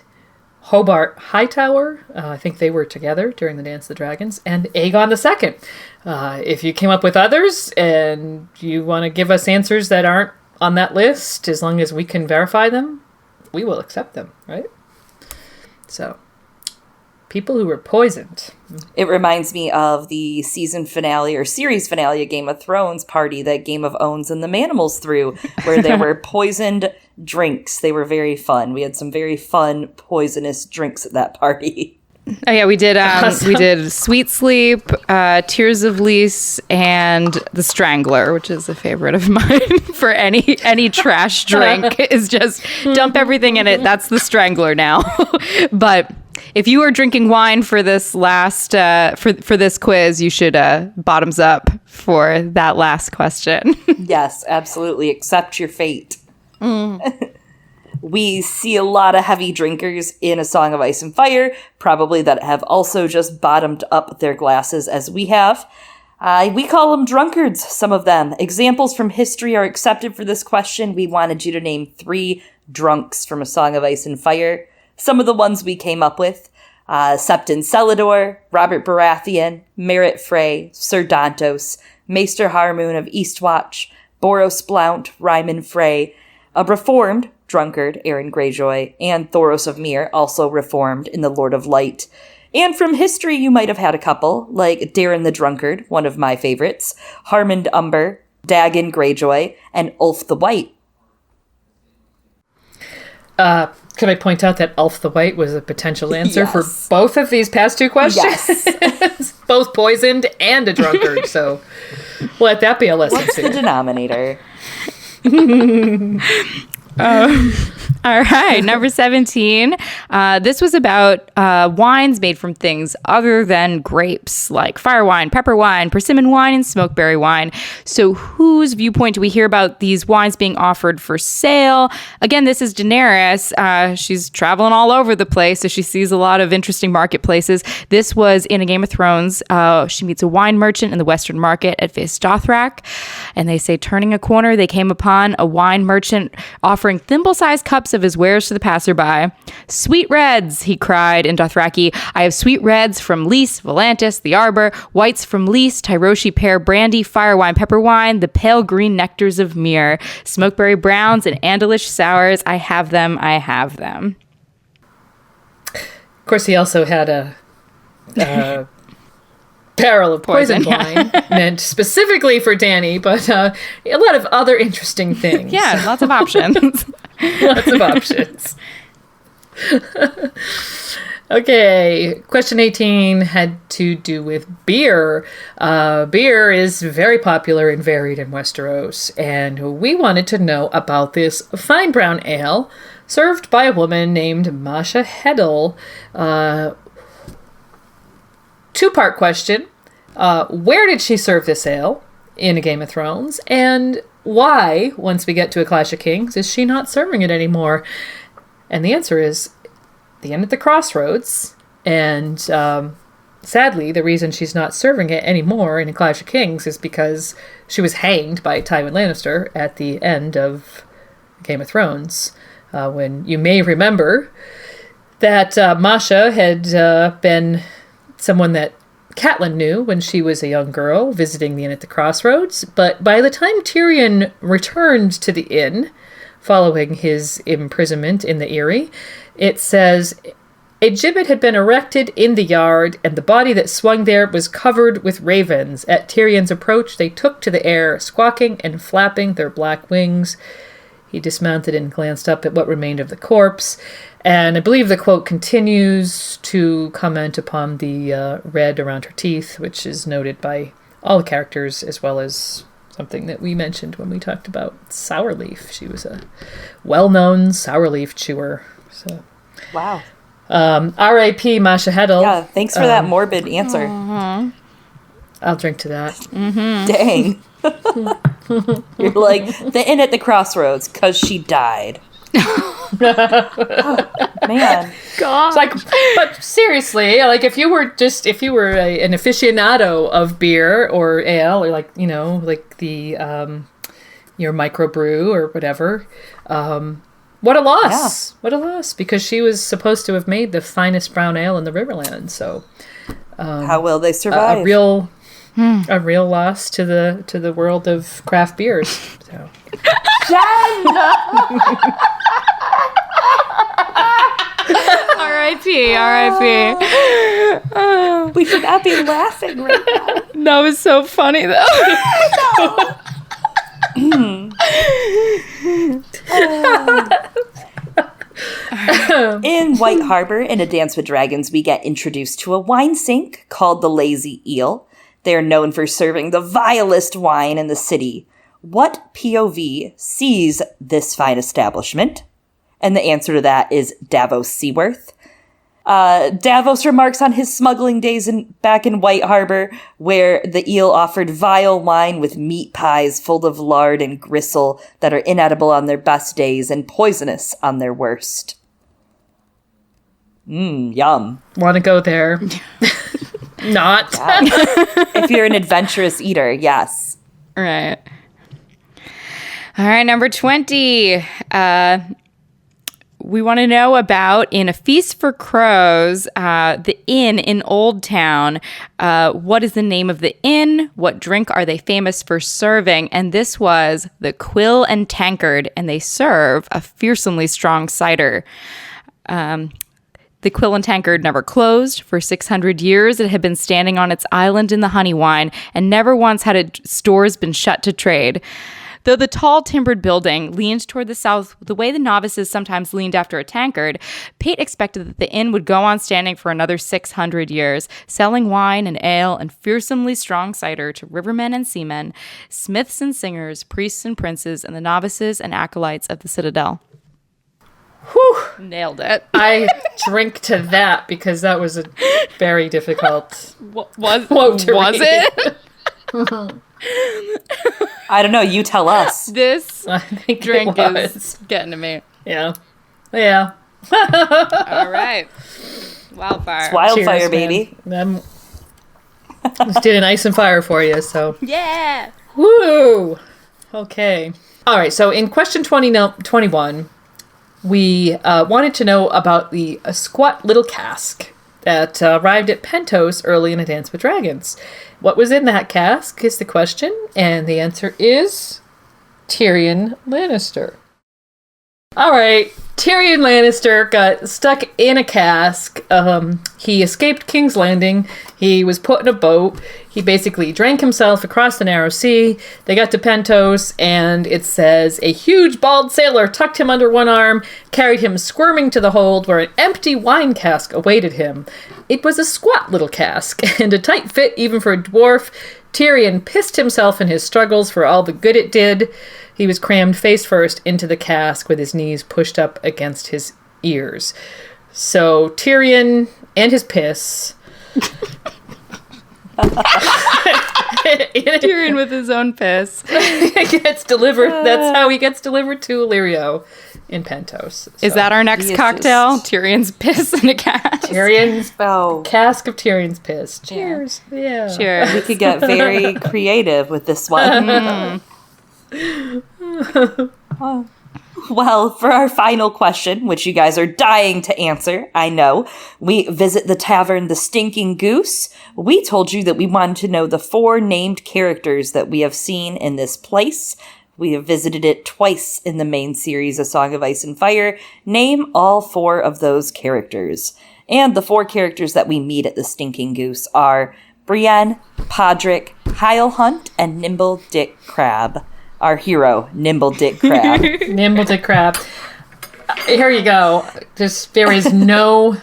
Hobart Hightower, I think they were together during the Dance of the Dragons, and Aegon II. If you came up with others and you want to give us answers that aren't on that list, as long as we can verify them, we will accept them, right? So, people who were poisoned. It reminds me of the season finale or series finale of Game of Thrones party that Game of Owns and the Manimals threw, where there were poisoned drinks. They were very fun. We had some very fun poisonous drinks at that party. Oh yeah, we did. We did Sweet Sleep, Tears of Lys, and the Strangler, which is a favorite of mine for any trash drink. Is just dump everything in it. That's the Strangler now. But if you are drinking wine for this last for this quiz, you should bottoms up for that last question. Yes, absolutely. Accept your fate. We see a lot of heavy drinkers in A Song of Ice and Fire, probably that have also just bottomed up their glasses as we have. We call them drunkards, some of them. Examples from history are accepted for this question. We wanted you to name 3 drunks from A Song of Ice and Fire. Some of the ones we came up with: Septon Celador, Robert Baratheon, Merritt Frey, Sir Dantos, Maester Harmoon of Eastwatch, Boros Blount, Ryman Frey, a reformed drunkard, Aaron Greyjoy, and Thoros of Myr, also reformed in The Lord of Light. And from history, you might have had a couple, like Darren the Drunkard, one of my favorites, Harmond Umber, Dagon Greyjoy, and Ulf the White. Could I point out that Ulf the White was a potential answer Yes. for both of these past 2 questions? Yes. Both poisoned and a drunkard, so let that be a lesson What's to the you. denominator? All right, number 17. This was about wines made from things other than grapes, like fire wine, pepper wine, persimmon wine, and smokeberry wine. So whose viewpoint do we hear about these wines being offered for sale? Again, this is Daenerys. She's traveling all over the place, so she sees a lot of interesting marketplaces. This was in A Game of Thrones. She meets a wine merchant in the Western Market at Vis Dothrak, and they say, turning a corner, they came upon a wine merchant offering thimble-sized cups of his wares to the passerby. "Sweet reds," he cried in Dothraki. "I have sweet reds from Lys, Volantis, the Arbor, whites from Lys, Tyroshi pear brandy, fire wine, pepper wine, the pale green nectars of Myr, smokeberry browns, and Andalish sours. I have them, I have them." Of course, he also had a barrel of poison wine meant specifically for Dany, but a lot of other interesting things. Yeah, lots of options. Lots of options. Okay, question 18 had to do with beer. Beer is very popular and varied in Westeros, and we wanted to know about this fine brown ale served by a woman named Masha Heddle. 2-part question. Where did she serve this ale in A Game of Thrones? And why, once we get to A Clash of Kings, is she not serving it anymore? And the answer is the Inn at the Crossroads. And sadly, the reason she's not serving it anymore in A Clash of Kings is because she was hanged by Tywin Lannister at the end of Game of Thrones. When you may remember that Masha had been someone that Catelyn knew when she was a young girl visiting the inn at the Crossroads, but by the time Tyrion returned to the inn following his imprisonment in the Eyrie, it says, "A gibbet had been erected in the yard, and the body that swung there was covered with ravens. At Tyrion's approach, they took to the air, squawking and flapping their black wings." He dismounted and glanced up at what remained of the corpse. And I believe the quote continues to comment upon the red around her teeth, which is noted by all the characters, as well as something that we mentioned when we talked about Sourleaf. She was a well-known Sourleaf chewer. So, Wow. R.I.P. Masha Hedel. Yeah, thanks for that morbid answer. I'll drink to that. Dang. You're like, the inn at the crossroads, because she died. Oh, man. God. It's like, but seriously, like if you were an aficionado of beer or ale, or like, you know, like the your microbrew or whatever, what a loss! Yeah. What a loss! Because she was supposed to have made the finest brown ale in the Riverland. So How will they survive? a real loss to the world of craft beers. So. R.I.P. R.I.P. We should not be laughing right now. That was so funny, though. In White Harbor, in A Dance with Dragons, we get introduced to a wine sink called the Lazy Eel. They are known for serving the vilest wine in the city. What POV sees this fine establishment? And the answer to that is Davos Seaworth. Davos remarks on his smuggling days back in White Harbor, where the eel offered vile wine with meat pies full of lard and gristle that are inedible on their best days and poisonous on their worst. Yum. Want to go there? Not. If you're an adventurous eater, yes. Right. All right, number 20. We want to know about, in A Feast for Crows, the inn in Old Town. What is the name of the inn? What drink are they famous for serving? And this was the Quill and Tankard, and they serve a fearsomely strong cider. The Quill and Tankard never closed. For 600 years, it had been standing on its island in the honey wine, and never once had its stores been shut to trade. Though the tall timbered building leaned toward the south the way the novices sometimes leaned after a tankard, Pate expected that the inn would go on standing for another 600 years, selling wine and ale and fearsomely strong cider to rivermen and seamen, smiths and singers, priests and princes, and the novices and acolytes of the citadel. Whew. Nailed it. I drink to that because that was a very difficult Was quote to read. it? I don't know. You tell us. This I think drink it is was. getting to me. Yeah. Yeah. All right. Wildfire. Wildfire, Cheers, baby. man. Just did an ice and fire for you, so. Yeah. Woo! Okay. All right, so in question 21, we wanted to know about the squat little cask that arrived at Pentos early in A Dance with Dragons. What was in that cask is the question, and the answer is Tyrion Lannister. All right, Tyrion Lannister got stuck in a cask. He escaped King's Landing. He was put in a boat. He basically drank himself across the narrow sea. They got to Pentos, and it says, a huge bald sailor tucked him under one arm, carried him squirming to the hold where an empty wine cask awaited him. It was a squat little cask, and a tight fit even for a dwarf. Tyrion pissed himself in his struggles for all the good it did. He was crammed face first into the cask with his knees pushed up against his ears. So Tyrion and his piss. Tyrion with his own piss. Gets delivered. That's how he gets delivered to Illyrio in Pentos. Is that our next He is cocktail? just- Tyrion's piss in a cask. Tyrion's Oh, cask of Tyrion's piss? Cheers. Yeah. Cheers. we could get very creative with this one. Well, for our final question, which you guys are dying to answer, I know, we visit the tavern The Stinking Goose. We told you that we wanted to know the 4 named characters that we have seen in this place. We have visited it twice in the main series, A Song of Ice and Fire. Name all 4 of those characters. And the 4 characters that we meet at The Stinking Goose are Brienne, Podrick, Hyle Hunt, and Nimble Dick Crab. Our hero, Nimble Dick Crab. Nimble Dick Crab. Here you go. There is no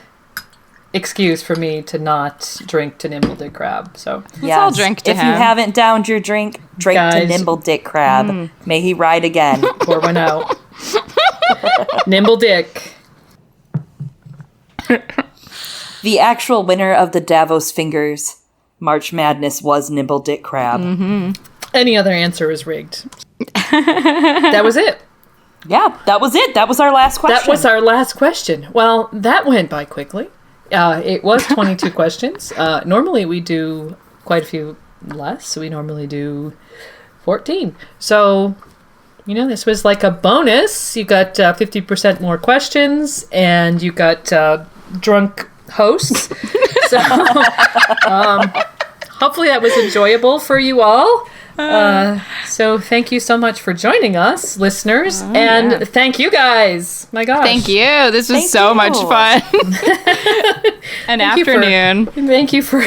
excuse for me to not drink to Nimble Dick Crab. So Yes. all drink to if him. you haven't downed your drink, drink to Guys. Nimble Dick Crab. May he ride again. pour one out. Nimble Dick. The actual winner of the Davos Fingers March Madness was Nimble Dick Crab. Any other answer is rigged. That was it. Yeah, that was it. That was our last question. That was our last question. Well, that went by quickly. It was 22 questions. Normally we do quite a few less. We normally do 14. So, this was like a bonus. You got 50% more questions, and you got drunk hosts. So, hopefully that was enjoyable for you all. So thank you so much for joining us, listeners, and thank you guys. My gosh. Thank you. This was so much fun. An afternoon. Thank you for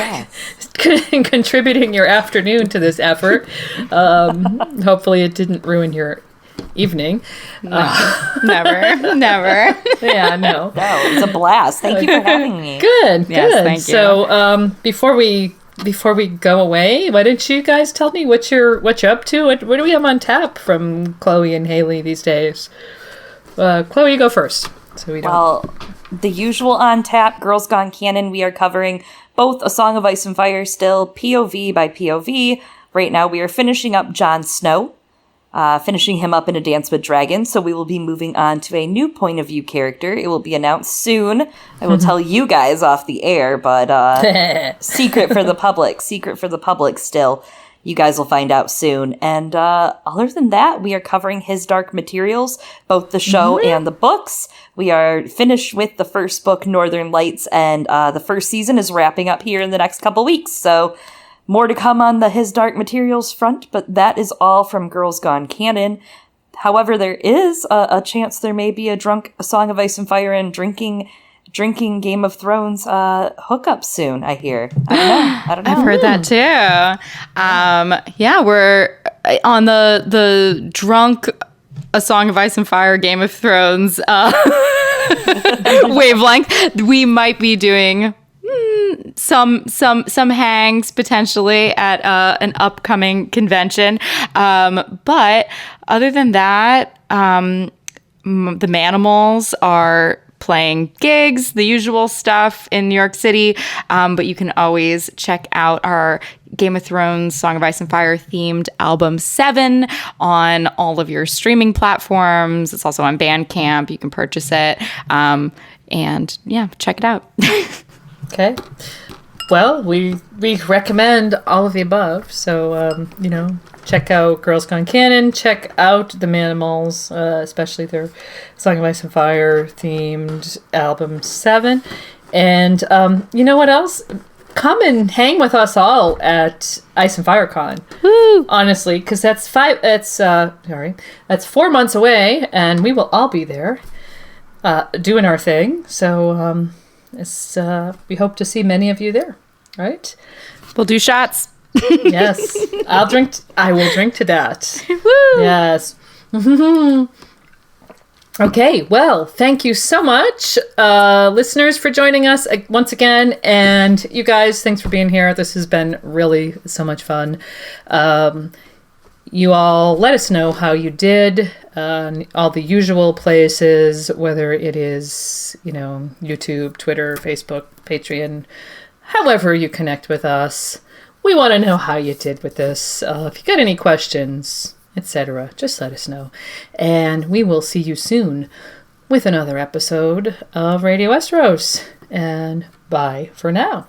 contributing your afternoon to this effort. Hopefully it didn't ruin your evening. Never. Yeah, no. No, it was a blast. Thank you for having me. Good. Yes, thank you. So before we go away, why don't you guys tell me what you're up to? What do we have on tap from Chloe and Haley these days? Chloe, you go first. So we don't. Well, the usual on tap, Girls Gone Canon. We are covering both A Song of Ice and Fire still, POV by POV. Right now we are finishing up Jon Snow, finishing him up in A Dance with Dragons. So we will be moving on to a new point of view character. It will be announced soon. I will tell you guys off the air, but secret for the public still. You guys will find out soon. And other than that, we are covering His Dark Materials, both the show and the books. We are finished with the first book, Northern Lights, and the first season is wrapping up here in the next couple weeks. So more to come on the His Dark Materials front, but that is all from Girls Gone Canon. However, there is a chance there may be a Song of Ice and Fire and drinking Game of Thrones hookup soon, I hear. I don't know. I've heard that too. We're on the drunk A Song of Ice and Fire Game of Thrones wavelength. We might be doing some hangs potentially at an upcoming convention. But other than that, the Manimals are playing gigs, the usual stuff in New York City. But you can always check out our Game of Thrones Song of Ice and Fire themed album 7 on all of your streaming platforms. It's also on Bandcamp. You can purchase it. And yeah, check it out. Okay. Well, we recommend all of the above. So, check out Girls Gone Canon. Check out the Manimals, especially their Song of Ice and Fire themed album 7. And you know what else? Come and hang with us all at Ice and Fire Con. Woo! Honestly, because that's 4 months away, and we will all be there doing our thing. So we hope to see many of you there. Right? We'll do shots. Yes. I will drink to that. Woo! Yes. Okay, well, thank you so much, listeners, for joining us once again. And you guys, thanks for being here. This has been really so much fun. You all let us know how you did. All the usual places, whether it is, YouTube, Twitter, Facebook, Patreon, however you connect with us. We want to know how you did with this. If you got any questions, etc., just let us know. And we will see you soon with another episode of Radio Westeros. And bye for now.